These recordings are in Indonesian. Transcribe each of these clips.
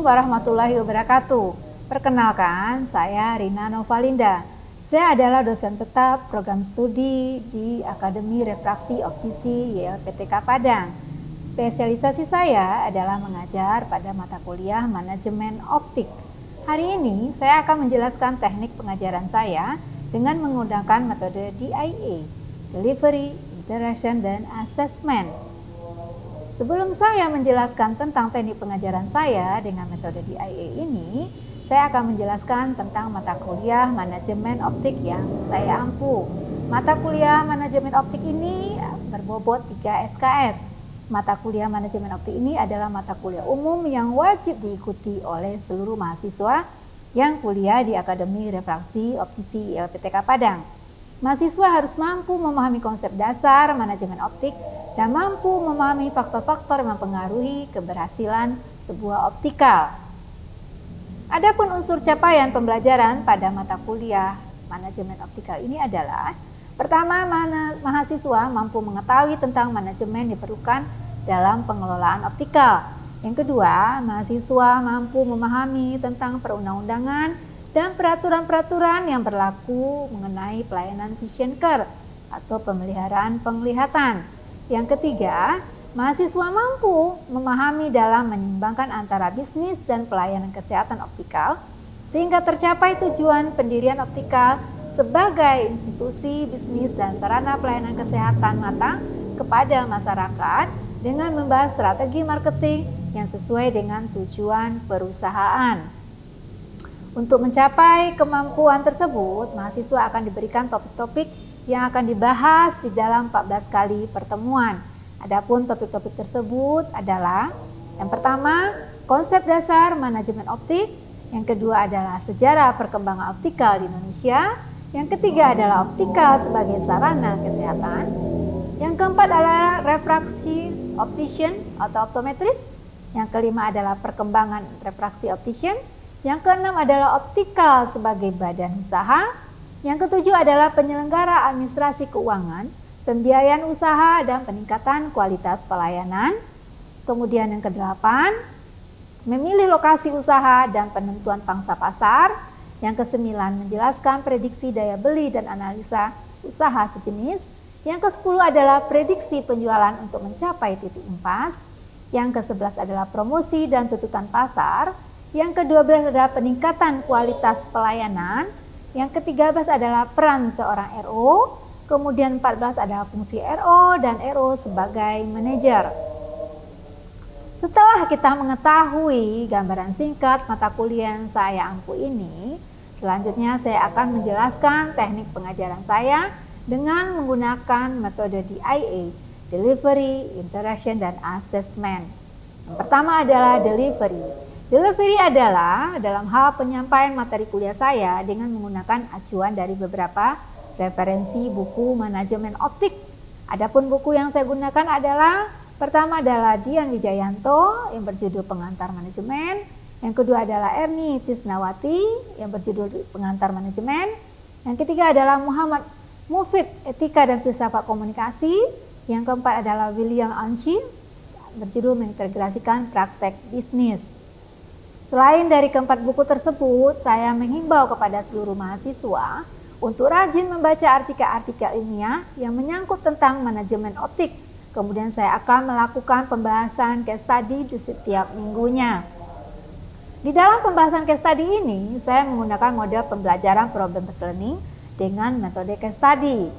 warahmatullahi wabarakatuh. Perkenalkan, saya Rina Novalinda. Saya adalah dosen tetap program studi di Akademi Refraksi Optisi YLPTK Padang. Spesialisasi saya adalah mengajar pada mata kuliah Manajemen Optik. Hari ini saya akan menjelaskan teknik pengajaran saya dengan menggunakan metode DIA, Delivery, Interaction, dan Assessment. Sebelum saya menjelaskan tentang teknik pengajaran saya dengan metode DIA ini, saya akan menjelaskan tentang mata kuliah Manajemen Optik yang saya ampu. Mata kuliah Manajemen Optik ini berbobot 3 SKS. Mata kuliah Manajemen Optik ini adalah mata kuliah umum yang wajib diikuti oleh seluruh mahasiswa yang kuliah di Akademi Refraksi Optisi YLPTK Padang. Mahasiswa harus mampu memahami konsep dasar manajemen optik dan mampu memahami faktor-faktor yang mempengaruhi keberhasilan sebuah optikal. Adapun unsur capaian pembelajaran pada mata kuliah manajemen optikal ini adalah: pertama, mahasiswa mampu mengetahui tentang manajemen diperlukan dalam pengelolaan optikal. Yang kedua, mahasiswa mampu memahami tentang perundang-undangan dan peraturan-peraturan yang berlaku mengenai pelayanan vision care atau pemeliharaan penglihatan. Yang ketiga, mahasiswa mampu memahami dalam menyeimbangkan antara bisnis dan pelayanan kesehatan optikal sehingga tercapai tujuan pendirian optikal sebagai institusi bisnis dan sarana pelayanan kesehatan mata kepada masyarakat dengan membahas strategi marketing yang sesuai dengan tujuan perusahaan. Untuk mencapai kemampuan tersebut, mahasiswa akan diberikan topik-topik yang akan dibahas di dalam 14 kali pertemuan. Adapun topik-topik tersebut adalah: yang pertama, konsep dasar manajemen optik; yang kedua adalah sejarah perkembangan optikal di Indonesia; yang ketiga adalah optikal sebagai sarana kesehatan; yang keempat adalah refraksi optician atau optometris; yang kelima adalah perkembangan refraksi optician; yang keenam adalah optikal sebagai badan usaha; yang ketujuh adalah penyelenggara administrasi keuangan, pembiayaan usaha, dan peningkatan kualitas pelayanan. Kemudian yang kedelapan, memilih lokasi usaha dan penentuan pangsa pasar. Yang kesembilan, menjelaskan prediksi daya beli dan analisa usaha sejenis. Yang kesepuluh adalah prediksi penjualan untuk mencapai titik impas. Yang kesebelas adalah promosi dan tuntutan pasar. Yang ke-12 adalah peningkatan kualitas pelayanan. Yang ke-13 adalah peran seorang RO. Kemudian 14 adalah fungsi RO dan RO sebagai manajer. Setelah kita mengetahui gambaran singkat mata kuliah yang saya ampu ini, selanjutnya saya akan menjelaskan teknik pengajaran saya dengan menggunakan metode DIA, Delivery, Interaction, dan Assessment. Yang pertama adalah Delivery. Delivery adalah dalam hal penyampaian materi kuliah saya dengan menggunakan acuan dari beberapa referensi buku manajemen optik. Adapun buku yang saya gunakan adalah: pertama adalah Dian Wijayanto yang berjudul Pengantar Manajemen; yang kedua adalah Erni Tisnawati yang berjudul Pengantar Manajemen; yang ketiga adalah Muhammad Mufid, Etika dan Filsafat Komunikasi; yang keempat adalah William Anchi berjudul Mengintegrasikan Praktek Bisnis. Selain dari keempat buku tersebut, saya menghimbau kepada seluruh mahasiswa untuk rajin membaca artikel-artikel ilmiah yang menyangkut tentang manajemen optik. Kemudian saya akan melakukan pembahasan case study di setiap minggunya. Di dalam pembahasan case study ini, saya menggunakan model pembelajaran problem-based learning dengan metode case study.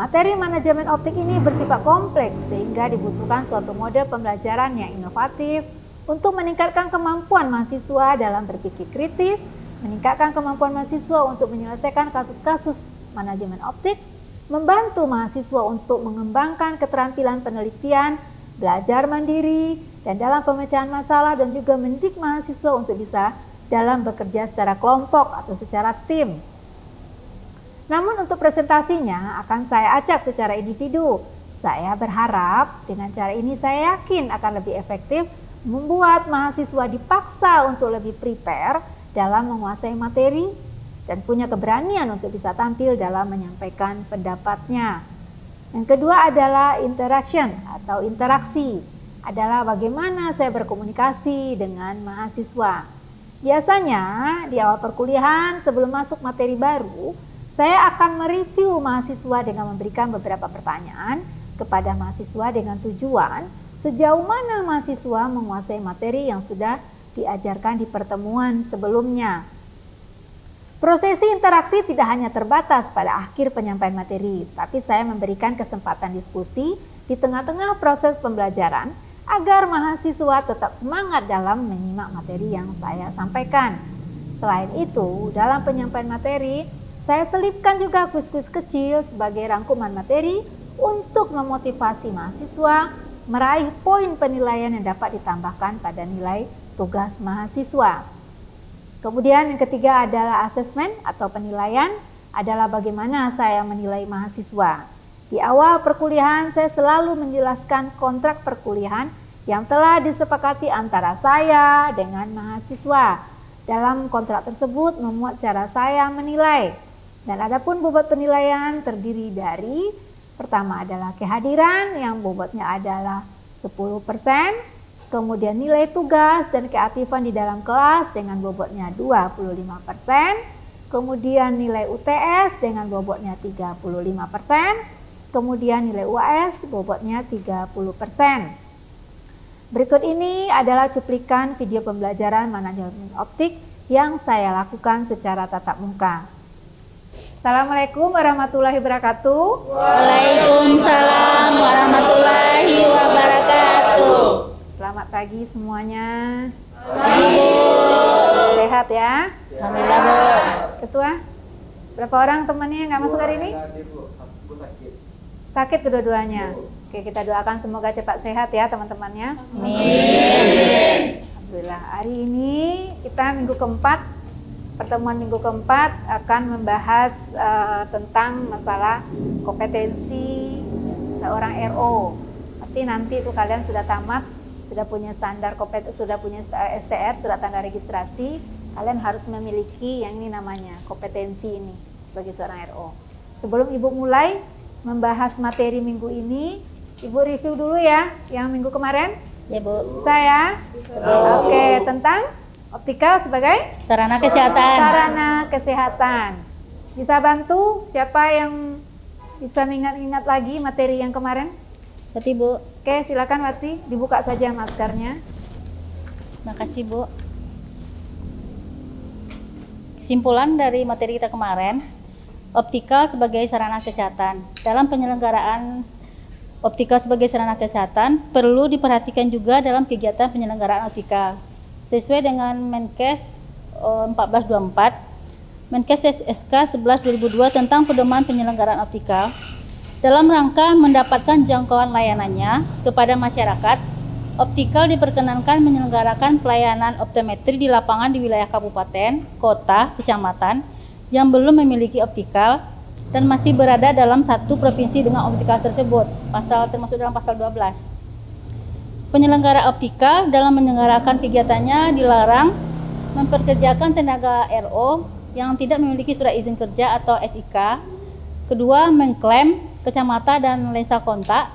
Materi manajemen optik ini bersifat kompleks sehingga dibutuhkan suatu model pembelajaran yang inovatif untuk meningkatkan kemampuan mahasiswa dalam berpikir kritis, meningkatkan kemampuan mahasiswa untuk menyelesaikan kasus-kasus manajemen optik, membantu mahasiswa untuk mengembangkan keterampilan penelitian, belajar mandiri, dan dalam pemecahan masalah, dan juga mendidik mahasiswa untuk bisa dalam bekerja secara kelompok atau secara tim. Namun untuk presentasinya akan saya acak secara individu. Saya berharap dengan cara ini saya yakin akan lebih efektif membuat mahasiswa dipaksa untuk lebih prepare dalam menguasai materi dan punya keberanian untuk bisa tampil dalam menyampaikan pendapatnya. Yang kedua adalah interaction atau interaksi. adalah bagaimana saya berkomunikasi dengan mahasiswa. Biasanya di awal perkuliahan sebelum masuk materi baru, saya akan mereview mahasiswa dengan memberikan beberapa pertanyaan kepada mahasiswa dengan tujuan sejauh mana mahasiswa menguasai materi yang sudah diajarkan di pertemuan sebelumnya. Prosesi interaksi tidak hanya terbatas pada akhir penyampaian materi, tapi saya memberikan kesempatan diskusi di tengah-tengah proses pembelajaran agar mahasiswa tetap semangat dalam menyimak materi yang saya sampaikan. Selain itu, dalam penyampaian materi, saya selipkan juga kuis-kuis kecil sebagai rangkuman materi untuk memotivasi mahasiswa meraih poin penilaian yang dapat ditambahkan pada nilai tugas mahasiswa. Kemudian yang ketiga adalah asesmen atau penilaian, adalah bagaimana saya menilai mahasiswa. Di awal perkuliahan saya selalu menjelaskan kontrak perkuliahan yang telah disepakati antara saya dengan mahasiswa. Dalam kontrak tersebut memuat cara saya menilai. Dan adapun bobot penilaian terdiri dari pertama adalah kehadiran yang bobotnya adalah 10%, kemudian nilai tugas dan keaktifan di dalam kelas dengan bobotnya 25%, kemudian nilai UTS dengan bobotnya 35%, kemudian nilai UAS bobotnya 30%. Berikut ini adalah cuplikan video pembelajaran manajemen optik yang saya lakukan secara tatap muka. Assalamualaikum warahmatullahi wabarakatuh. Waalaikumsalam warahmatullahi wabarakatuh. Selamat pagi semuanya. Pagi, Bu. Sehat ya? Alhamdulillah, Bu. Ketua, berapa orang temannya yang nggak masuk hari ini? Sakit kedua-duanya. Oke, kita doakan semoga cepat sehat ya teman-temannya. Amin. Alhamdulillah. Hari ini kita minggu keempat, pertemuan minggu keempat akan membahas tentang masalah kompetensi seorang RO. Pasti nanti itu kalian sudah tamat, sudah punya standar kompetensi, sudah punya STR, surat tanda registrasi. Kalian harus memiliki yang ini namanya kompetensi ini sebagai seorang RO. Sebelum Ibu mulai membahas materi minggu ini, Ibu review dulu ya yang minggu kemarin. Ya, Bu. Saya. Oke, tentang optikal sebagai Sarana kesehatan. sarana kesehatan. Bisa bantu siapa yang bisa mengingat-ingat lagi materi yang kemarin? Berarti, Bu. Oke, silakan Wati, dibuka saja maskernya. Makasih, Bu. Kesimpulan dari materi kita kemarin, optikal sebagai sarana kesehatan. Dalam penyelenggaraan optikal sebagai sarana kesehatan, perlu diperhatikan juga dalam kegiatan penyelenggaraan optikal. Sesuai dengan Menkes 1424, Menkes SK 11/2002 tentang pedoman penyelenggaraan optikal, dalam rangka mendapatkan jangkauan layanannya kepada masyarakat, optikal diperkenankan menyelenggarakan pelayanan optometri di lapangan di wilayah kabupaten, kota, kecamatan yang belum memiliki optikal dan masih berada dalam satu provinsi dengan optikal tersebut, termasuk dalam pasal 12. Penyelenggara optikal dalam menyelenggarakan kegiatannya dilarang memperkerjakan tenaga RO yang tidak memiliki surat izin kerja atau SIK. Kedua, mengklaim kacamata dan lensa kontak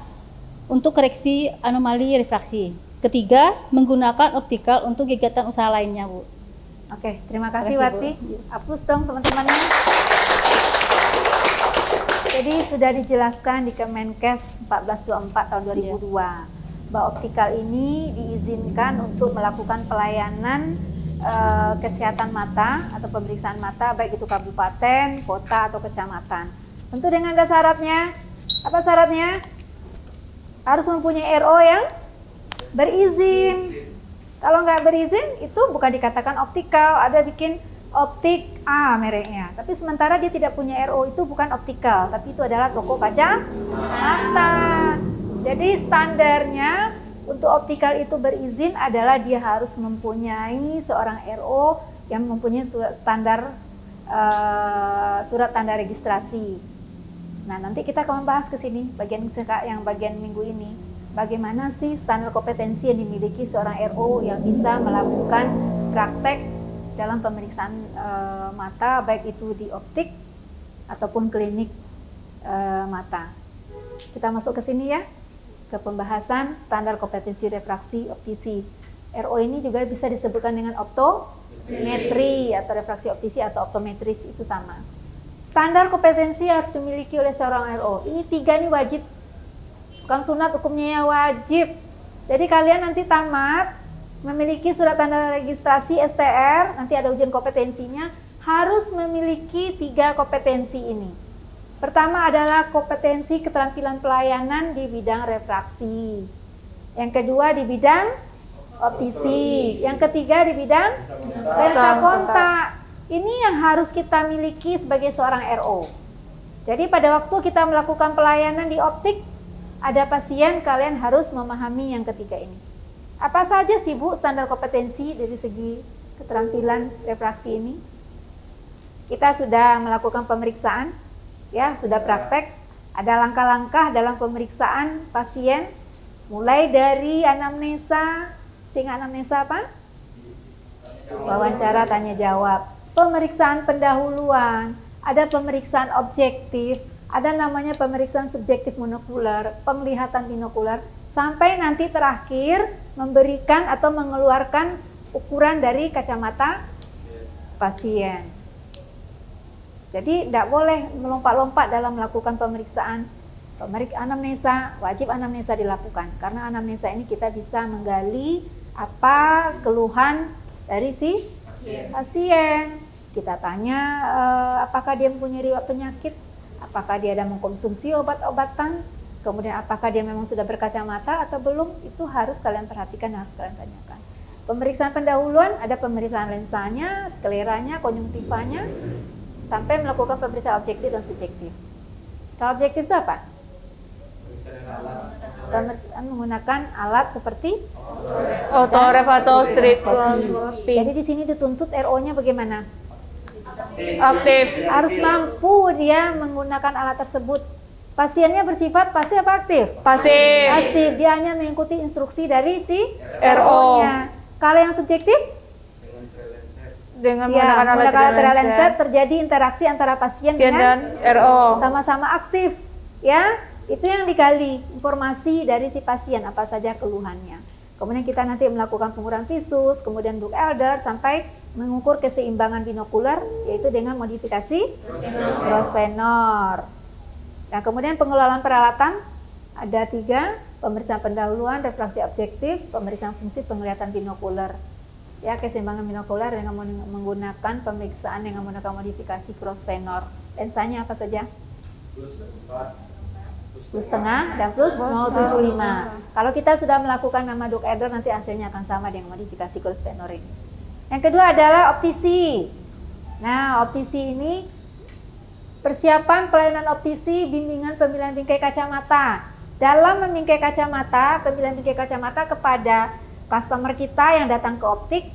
untuk koreksi anomali refraksi. Ketiga, menggunakan optikal untuk kegiatan usaha lainnya, Bu. Oke, terima kasih Terima Wati. kasih, Hapus dong teman-temannya. Jadi sudah dijelaskan di Kemenkes 1424 tahun 2002 bahwa optikal ini diizinkan untuk melakukan pelayanan kesehatan mata atau pemeriksaan mata baik itu kabupaten, kota atau kecamatan. Tentu dengan ada syaratnya. Apa syaratnya? Harus mempunyai RO yang berizin. Kalau nggak berizin, itu bukan dikatakan optikal. Ada bikin optik A mereknya. Tapi sementara dia tidak punya RO, itu bukan optikal. Tapi itu adalah toko kacamata. Jadi standarnya untuk optikal itu berizin adalah dia harus mempunyai seorang RO yang mempunyai standar surat tanda registrasi. Nah, nanti kita akan membahas ke sini bagian minggu ini. Bagaimana sih standar kompetensi yang dimiliki seorang RO yang bisa melakukan praktek dalam pemeriksaan mata, baik itu di optik ataupun klinik mata. Kita masuk ke sini ya. ke pembahasan standar kompetensi refraksi optisi. RO ini juga bisa disebutkan dengan optometri atau refraksi optisi atau optometris, itu sama. Standar kompetensi harus dimiliki oleh seorang RO. Ini 3 nih wajib, bukan sunat, hukumnya ya wajib. Jadi kalian nanti tamat memiliki surat tanda registrasi STR, nanti ada ujian kompetensinya, harus memiliki 3 kompetensi ini. Pertama adalah kompetensi keterampilan pelayanan di bidang refraksi. Yang kedua di bidang optisi. Yang ketiga di bidang lensa kontak. Ini yang harus kita miliki sebagai seorang RO. Jadi pada waktu kita melakukan pelayanan di optik, ada pasien, kalian harus memahami yang ketiga ini. Apa saja sih Bu standar kompetensi dari segi keterampilan refraksi ini? Kita sudah melakukan pemeriksaan, ya, sudah praktek. Ada langkah-langkah dalam pemeriksaan pasien, mulai dari anamnesa, sehingga anamnesa apa? Wawancara tanya jawab. Pemeriksaan pendahuluan, ada pemeriksaan objektif, ada namanya pemeriksaan subjektif monokular, penglihatan binokular, sampai nanti terakhir memberikan atau mengeluarkan ukuran dari kacamata pasien. Jadi tidak boleh melompat-lompat dalam melakukan pemeriksaan. Anamnesa, wajib anamnesa dilakukan, karena anamnesa ini kita bisa menggali apa keluhan dari si pasien. Kita tanya apakah dia mempunyai riwayat penyakit, apakah dia ada mengkonsumsi obat-obatan, kemudian apakah dia memang sudah berkacamata atau belum, itu harus kalian perhatikan, harus kalian tanyakan. Pemeriksaan pendahuluan, ada pemeriksaan lensanya, skleranya, konjungtivanya, sampai melakukan pemeriksaan objektif dan subjektif. Kalau objektif itu apa? Pemeriksaan menggunakan alat seperti Otoref atau stripping. Jadi di sini dituntut RO-nya bagaimana? Aktif. Harus mampu dia menggunakan alat tersebut. Pasiennya bersifat pasif apa aktif? Pasif. Pasif. Dia hanya mengikuti instruksi dari si RO. RO-nya. Kalau yang subjektif? Dengan Ya, menggunakan menggunakan alat lensa lensa terjadi interaksi antara pasien dan dengan RO. sama-sama aktif. Ya, itu yang digali, informasi dari si pasien apa saja keluhannya. Kemudian kita nanti melakukan pengukuran visus, kemudian Brooke Elder, sampai mengukur keseimbangan binokular, yaitu dengan modifikasi Grosvenor. Nah, kemudian pengelolaan peralatan ada 3, pemeriksaan pendahuluan, refraksi objektif, pemeriksaan fungsi penglihatan binokular. Ya, keseimbangan binokular dengan menggunakan pemeriksaan dengan menggunakan modifikasi Grosvenor. Lensanya apa saja? Plus setengah dan plus 0,75. Kalau kita sudah melakukan nama Brooke Elder, nanti hasilnya akan sama dengan modifikasi Grosvenor ini. Yang kedua adalah optisi. Nah, optisi ini persiapan pelayanan optisi, bimbingan pemilihan bingkai kacamata. Dalam membingkai kacamata, pemilihan bingkai kacamata kepada customer kita yang datang ke optik,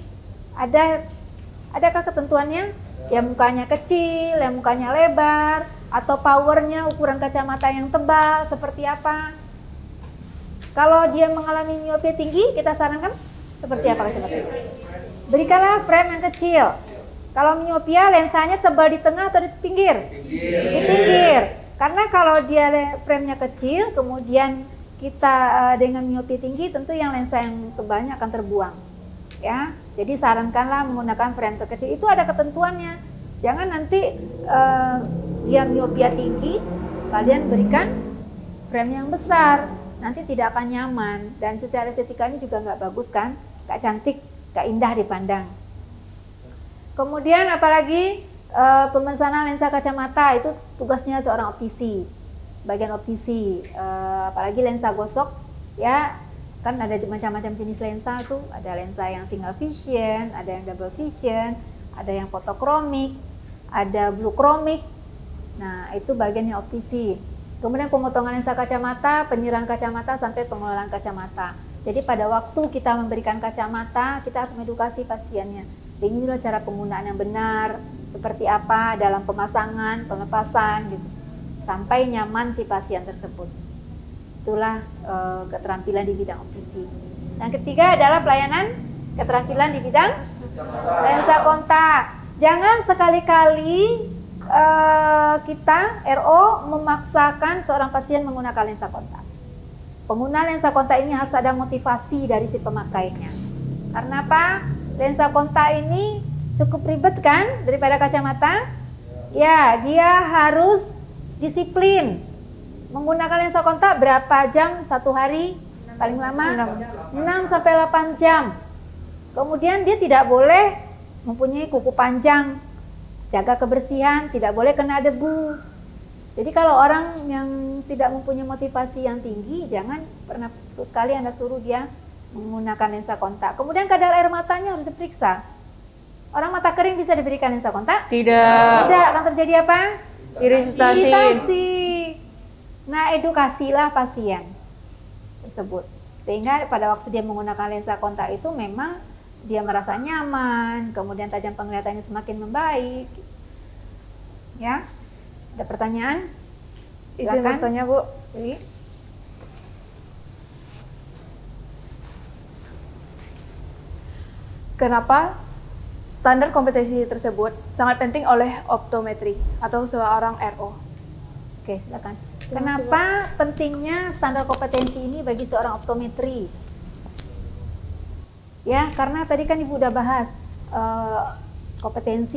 adakah ketentuannya? Yang mukanya kecil, yang mukanya lebar, atau powernya, ukuran kacamata yang tebal, seperti apa? Kalau dia mengalami miopia tinggi, kita sarankan seperti apa kacamata? Berikanlah frame yang kecil. Kalau miopia, lensanya tebal di tengah atau di pinggir? Di pinggir. Karena kalau dia frame-nya kecil, kemudian kita dengan miopia tinggi, tentu yang lensa yang tebalnya akan terbuang. Ya, jadi sarankanlah menggunakan frame terkecil. Itu ada ketentuannya. Jangan nanti dia miopia tinggi, kalian berikan frame yang besar, nanti tidak akan nyaman, dan secara estetikanya juga nggak bagus kan, nggak cantik, nggak indah dipandang. Kemudian apalagi pemesanan lensa kacamata, itu tugasnya seorang optisi, bagian optisi, apalagi lensa gosok, ya kan ada macam-macam jenis lensa tuh, ada lensa yang single vision, ada yang double vision, ada yang fotokromik, ada blue kromik. Nah, itu bagiannya optisi. Kemudian pemotongan lensa kacamata, penyerahan kacamata, sampai pengelolaan kacamata. Jadi pada waktu kita memberikan kacamata, kita harus mengedukasi pasiennya. Inilah cara penggunaan yang benar, seperti apa dalam pemasangan, pelepasan, gitu, sampai nyaman si pasien tersebut. Itulah keterampilan di bidang optisi. Yang ketiga adalah pelayanan keterampilan di bidang lensa kontak. Jangan sekali-kali kita RO memaksakan seorang pasien menggunakan lensa kontak. pengguna lensa kontak ini harus ada motivasi dari si pemakainya. Karena apa? Lensa kontak ini cukup ribet kan daripada kacamata? Ya, dia harus disiplin. Menggunakan lensa kontak berapa jam satu hari? Paling lama 6 sampai 8 jam. Kemudian dia tidak boleh mempunyai kuku panjang, jaga kebersihan, tidak boleh kena debu. Jadi kalau orang yang tidak mempunyai motivasi yang tinggi, jangan pernah sekali Anda suruh dia menggunakan lensa kontak. Kemudian kadar air matanya harus diperiksa. Orang mata kering bisa diberikan lensa kontak? Tidak. Tidak, akan terjadi apa? Iritasi. Iritasi. Nah, edukasilah pasien tersebut. Sehingga pada waktu dia menggunakan lensa kontak itu memang dia merasa nyaman, kemudian tajam penglihatannya semakin membaik. Ya, ada pertanyaan? Izin Silakan. bertanya, Bu. Jadi, Kenapa standar kompetensi tersebut sangat penting oleh optometri atau seorang RO? oke, silakan. Kenapa pentingnya standar kompetensi ini bagi seorang optometri? Ya, karena tadi kan Ibu udah bahas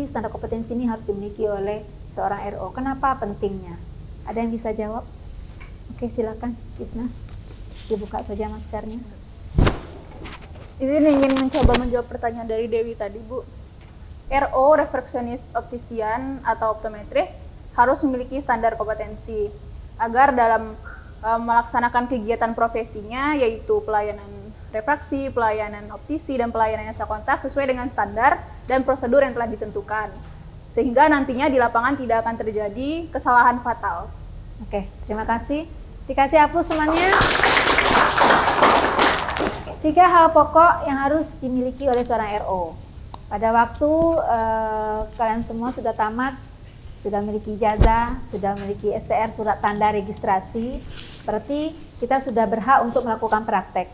standar kompetensi ini harus dimiliki oleh seorang RO. Kenapa pentingnya? Ada yang bisa jawab? Oke, silakan, Isna. Dibuka saja maskernya. Izin ingin mencoba menjawab pertanyaan dari Dewi tadi, Bu. RO, refraksionis optisian atau optometris, harus memiliki standar kompetensi agar dalam melaksanakan kegiatan profesinya, yaitu pelayanan refraksi, pelayanan optisi, dan pelayanan lensa kontak sesuai dengan standar dan prosedur yang telah ditentukan. Sehingga nantinya di lapangan tidak akan terjadi kesalahan fatal. Oke, terima kasih. Dikasih hapus semuanya. 3 hal pokok yang harus dimiliki oleh seorang RO. Pada waktu kalian semua sudah tamat, sudah memiliki ijazah, sudah memiliki STR, surat tanda registrasi, berarti kita sudah berhak untuk melakukan praktek.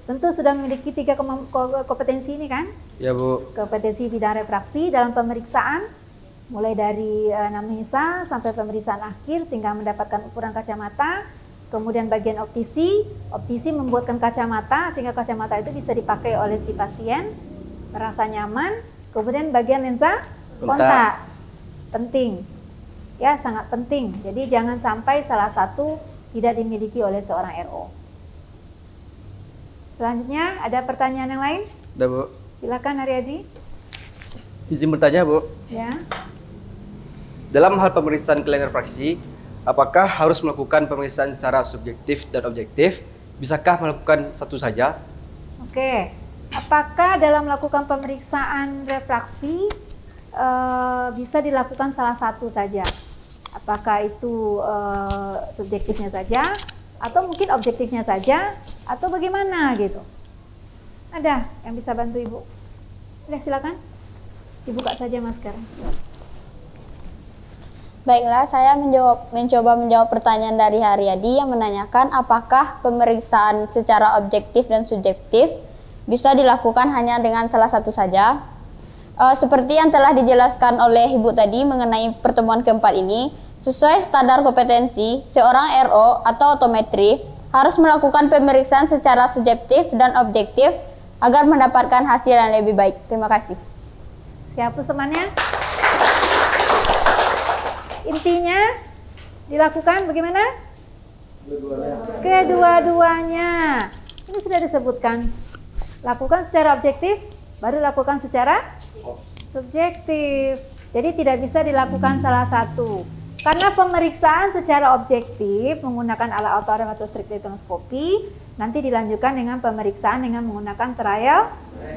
Tentu sudah memiliki 3 kompetensi ini kan? Ya, Bu. Kompetensi bidang refraksi dalam pemeriksaan, mulai dari anamnesa sampai pemeriksaan akhir sehingga mendapatkan ukuran kacamata. Kemudian bagian optisi membuatkan kacamata sehingga kacamata itu bisa dipakai oleh si pasien, merasa nyaman. Kemudian bagian lensa kontak, penting, ya sangat penting. Jadi jangan sampai salah satu tidak dimiliki oleh seorang RO. Selanjutnya ada pertanyaan yang lain? Udah, Bu. Silakan Haryadi. Izin bertanya, Bu. Ya. Dalam hal pemeriksaan kelainan refraksi, apakah harus melakukan pemeriksaan secara subjektif dan objektif? Bisakah melakukan satu saja? Oke. Apakah dalam melakukan pemeriksaan refraksi bisa dilakukan salah satu saja? Apakah itu subjektifnya saja, atau mungkin objektifnya saja, atau bagaimana gitu? Ada yang bisa bantu Ibu? Udah, silakan. Dibuka saja masker. Baiklah, saya mencoba menjawab pertanyaan dari Haryadi yang menanyakan apakah pemeriksaan secara objektif dan subjektif bisa dilakukan hanya dengan salah satu saja. Seperti yang telah dijelaskan oleh Ibu tadi mengenai pertemuan keempat ini, sesuai standar kompetensi, seorang RO atau optometri harus melakukan pemeriksaan secara subjektif dan objektif agar mendapatkan hasil yang lebih baik. Terima kasih. Siapa temannya? Intinya dilakukan bagaimana? Kedua-duanya. Ini sudah disebutkan. Lakukan secara objektif, baru lakukan secara subjektif. Jadi tidak bisa dilakukan salah satu. Karena pemeriksaan secara objektif menggunakan alat autoref atau strict retinoskopi, nanti dilanjutkan dengan pemeriksaan dengan menggunakan trial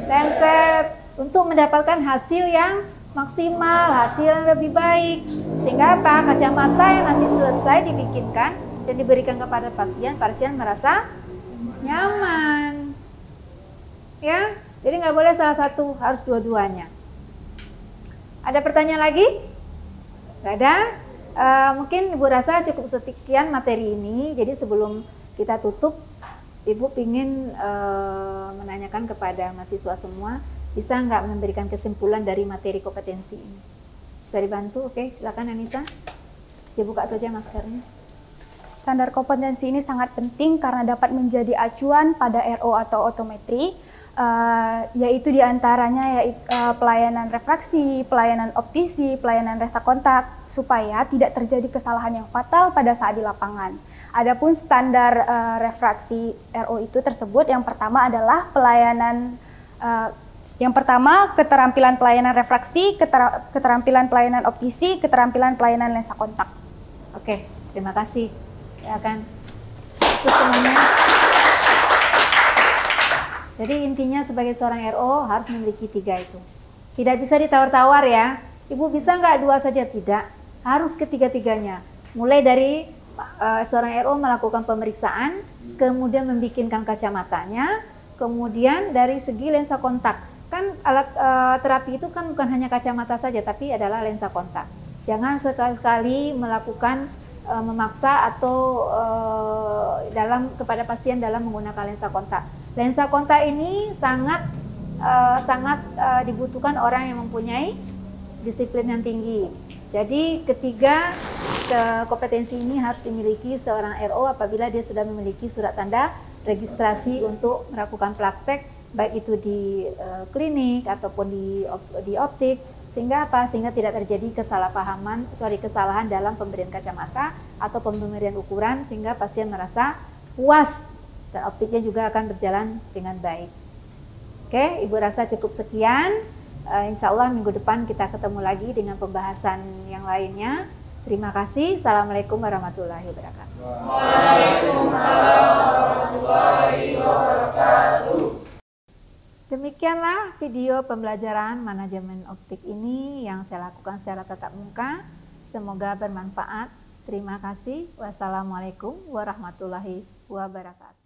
lancet untuk mendapatkan hasil yang maksimal, hasil yang lebih baik. Sehingga apa? Kacamata yang nanti selesai dibikinkan dan diberikan kepada pasien merasa nyaman. Ya, jadi nggak boleh salah satu, harus dua-duanya. Ada pertanyaan lagi? Nggak ada? Mungkin Ibu rasa cukup sekian materi ini. Jadi sebelum kita tutup, Ibu ingin menanyakan kepada mahasiswa semua, bisa nggak memberikan kesimpulan dari materi kompetensi ini? Bisa dibantu? Oke, silakan Anissa. Dibuka saja maskernya. Standar kompetensi ini sangat penting karena dapat menjadi acuan pada RO atau optometri, yaitu diantaranya pelayanan refraksi, pelayanan optisi, pelayanan resa kontak, supaya tidak terjadi kesalahan yang fatal pada saat di lapangan. Adapun standar refraksi RO itu tersebut, yang pertama adalah keterampilan pelayanan refraksi, keterampilan pelayanan optisi, keterampilan pelayanan lensa kontak. Oke, terima kasih. Ya kan. Terus semuanya. Jadi intinya sebagai seorang RO harus memiliki 3 itu. Tidak bisa ditawar-tawar ya. Ibu bisa nggak 2 saja? Tidak. Harus ketiga-tiganya. Mulai dari seorang RO melakukan pemeriksaan, kemudian membikinkan kacamatanya, kemudian dari segi lensa kontak. Kan alat terapi itu kan bukan hanya kacamata saja, tapi adalah lensa kontak. Jangan sekali-kali melakukan memaksa atau kepada pasien dalam menggunakan lensa kontak. Lensa kontak ini sangat dibutuhkan orang yang mempunyai disiplin yang tinggi. Jadi ketiga kompetensi ini harus dimiliki seorang RO apabila dia sudah memiliki surat tanda registrasi untuk melakukan praktek, baik itu di klinik ataupun di optik, sehingga apa? Sehingga tidak terjadi kesalahan dalam pemberian kacamata atau pemberian ukuran, sehingga pasien merasa puas dan optiknya juga akan berjalan dengan baik. Oke, Ibu rasa cukup sekian. Insya Allah minggu depan kita ketemu lagi dengan pembahasan yang lainnya. Terima kasih. Assalamualaikum warahmatullahi wabarakatuh. Waalaikumsalam warahmatullahi wabarakatuh. Demikianlah video pembelajaran manajemen optik ini yang saya lakukan secara tatap muka. Semoga bermanfaat. Terima kasih. Wassalamualaikum warahmatullahi wabarakatuh.